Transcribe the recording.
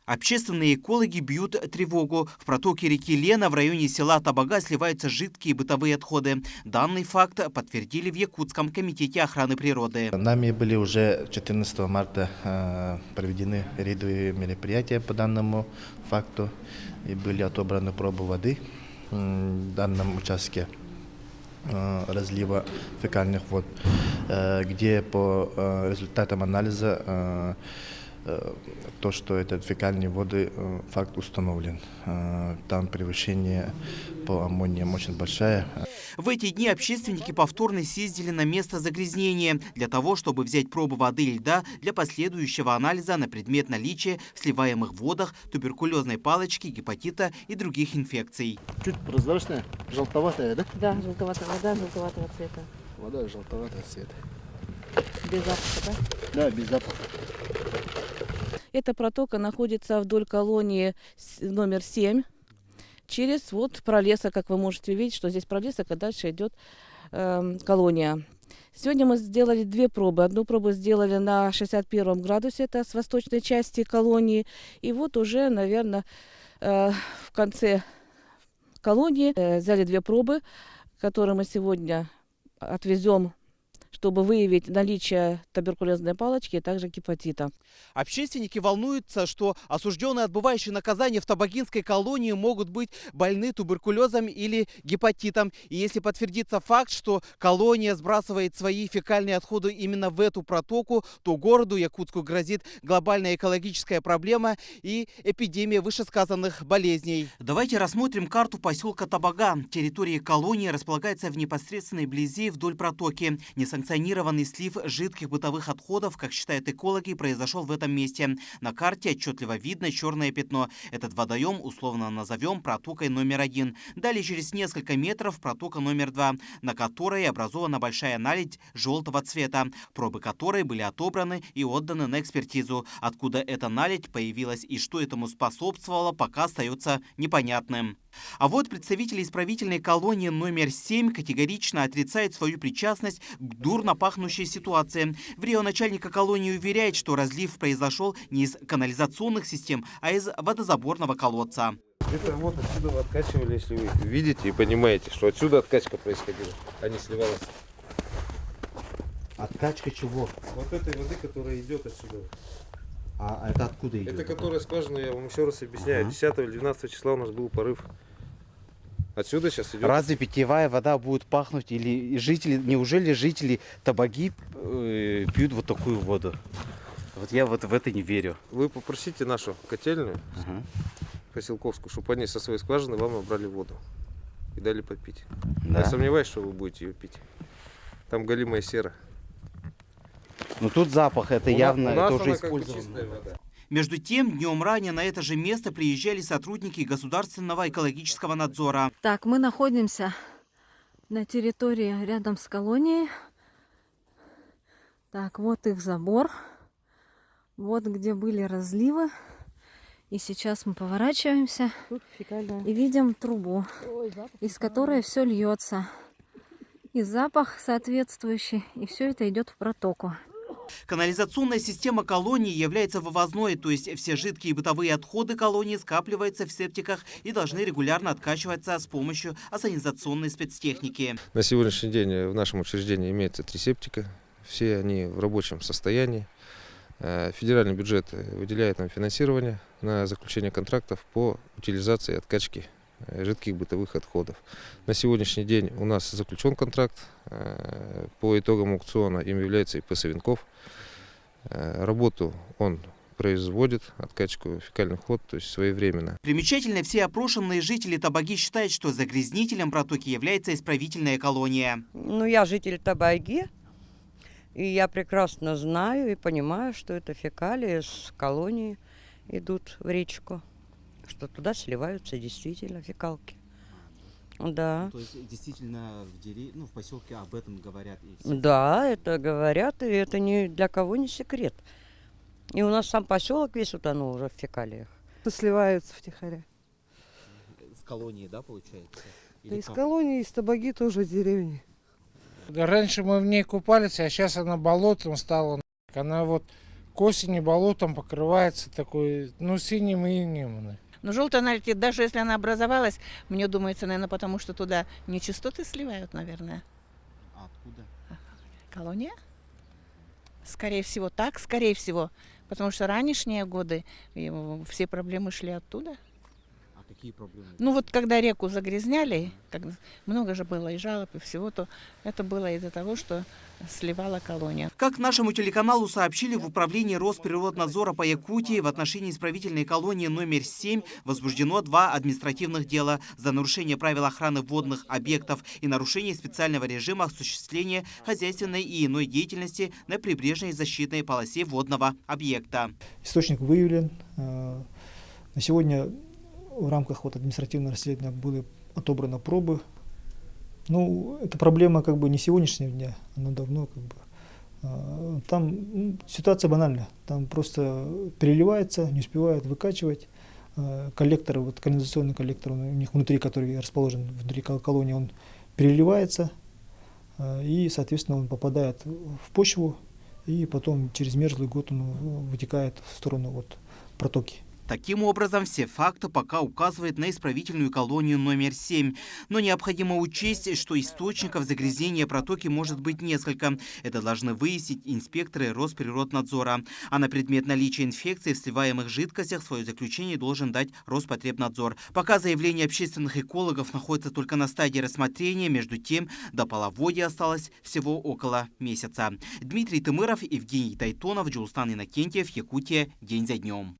Общественные экологи бьют тревогу. В протоке реки Лена в районе села Табага сливаются жидкие бытовые отходы. Данный факт подтвердили в Якутском комитете охраны природы. Нами были уже 14 марта проведены рядовые мероприятия по данному факту и были отобраны пробы воды в данном участке разлива фекальных вод, где по результатам анализа то, что это фекальные воды, факт установлен. Там превышение по аммониям очень большая. В эти дни общественники повторно съездили на место загрязнения для того, чтобы взять пробы воды и льда для последующего анализа на предмет наличия в сливаемых водах туберкулезной палочки, гепатита и других инфекций. Чуть прозрачная, желтоватая, да? Да, желтоватая вода, желтоватого цвета. Вода желтоватого цвета. Без запаха, да? Да, без запаха. Эта протока находится вдоль колонии номер 7. Через пролесок, как вы можете видеть, что здесь пролесок, а дальше идет колония. Сегодня мы сделали две пробы. Одну пробу сделали на 61 градусе, это с восточной части колонии. И вот уже, наверное, в конце колонии взяли две пробы, которые мы сегодня отвезем, чтобы выявить наличие туберкулезной палочки и также гепатита. Общественники волнуются, что осужденные, отбывающие наказание в табагинской колонии, могут быть больны туберкулезом или гепатитом. И если подтвердится факт, что колония сбрасывает свои фекальные отходы именно в эту протоку, то городу Якутску грозит глобальная экологическая проблема и эпидемия вышесказанных болезней. Давайте рассмотрим карту поселка Табага. Территория колонии располагается в непосредственной близи вдоль протоки. Несанкционированный слив жидких бытовых отходов, как считают экологи, произошел в этом месте. На карте отчетливо видно черное пятно. Этот водоем условно назовем протокой номер 1. Далее через несколько метров протока номер 2, на которой образована большая наледь желтого цвета, пробы которой были отобраны и отданы на экспертизу. Откуда эта наледь появилась и что этому способствовало, пока остается непонятным. А вот представители исправительной колонии номер 7 категорично отрицают свою причастность к дурно пахнущей ситуации. В Рио начальника колонии уверяет, что разлив произошел не из канализационных систем, а из водозаборного колодца. Это вот отсюда откачивали, если вы видите и понимаете, что отсюда откачка происходила, а не сливалась. Откачка чего? Вот этой воды, которая идет отсюда. А это откуда идет? Это которая скважина, я вам еще раз объясняю. 10 или 12 числа у нас был порыв. Отсюда сейчас идет. Разве питьевая вода будет пахнуть? Или жители, неужели жители Табаги пьют вот такую воду? Вот я вот в это не верю. Вы попросите нашу котельную, поселковскую, чтобы они со своей скважины вам набрали воду и дали попить. Да? Я сомневаюсь, что вы будете ее пить. Там галимая сера. Ну тут запах, это явно, это уже использовано. Между тем, днем ранее на это же место приезжали сотрудники Государственного экологического надзора. Так, мы находимся на территории рядом с колонией. Так, вот их забор. Вот где были разливы. И сейчас мы поворачиваемся и видим трубу, из которой все льется. И запах соответствующий. И все это идет в протоку. Канализационная система колонии является вывозной, то есть все жидкие бытовые отходы колонии скапливаются в септиках и должны регулярно откачиваться с помощью асанизационной спецтехники. На сегодняшний день в нашем учреждении имеется 3 септика. Все они в рабочем состоянии. Федеральный бюджет выделяет нам финансирование на заключение контрактов по утилизации и откачке жидких бытовых отходов. На сегодняшний день у нас заключен контракт. По итогам аукциона им является ИП Савенков. Работу он производит, откачку фекальных вод, то есть своевременно. Примечательно, все опрошенные жители Табаги считают, что загрязнителем протоки является исправительная колония. Ну, я житель Табаги, и я прекрасно знаю и понимаю, что это фекалии с колонии идут в речку, что туда сливаются действительно фекалки. Да. То есть действительно в поселке об этом говорят? Да, это говорят, и это ни для кого не секрет. И у нас сам поселок весь утонул уже в фекалиях. Сливаются втихаря. С колонии, да, получается? Да из колонии, из Табаги тоже деревни. Раньше мы в ней купались, а сейчас она болотом стала. Она вот к осени болотом покрывается такой, ну, синим и инем. Но желтая наледь, даже если она образовалась, мне думается, наверное, потому что туда нечистоты сливают, наверное. А откуда? Колония? Скорее всего, так, скорее всего. Потому что ранешние годы все проблемы шли оттуда. А какие проблемы? Ну вот когда реку загрязняли, много же было и жалоб, и всего, то это было из-за того, что сливала колония. Как нашему телеканалу сообщили в управлении Росприроднадзора по Якутии, в отношении исправительной колонии номер 7 возбуждено 2 административных дела за нарушение правил охраны водных объектов и нарушение специального режима осуществления хозяйственной и иной деятельности на прибрежной защитной полосе водного объекта. Источник выявлен. На сегодня в рамках административного расследования были отобраны пробы. Ну, эта проблема не сегодняшнего дня, она давно там ситуация банальная. Там просто переливается, не успевают выкачивать. Коллектор, канализационный коллектор у них внутри, который расположен внутри колонии, он переливается и, соответственно, он попадает в почву и потом через мерзлый год он вытекает в сторону протоки. Таким образом, все факты пока указывают на исправительную колонию номер 7. Но необходимо учесть, что источников загрязнения протоки может быть несколько. Это должны выяснить инспекторы Росприроднадзора. А на предмет наличия инфекции в сливаемых жидкостях свое заключение должен дать Роспотребнадзор. Пока заявление общественных экологов находится только на стадии рассмотрения, между тем до половодья осталось всего около месяца. Дмитрий Тымыров, Евгений Тайтонов, Джулстан Иннокентьев, Якутия. День за днем.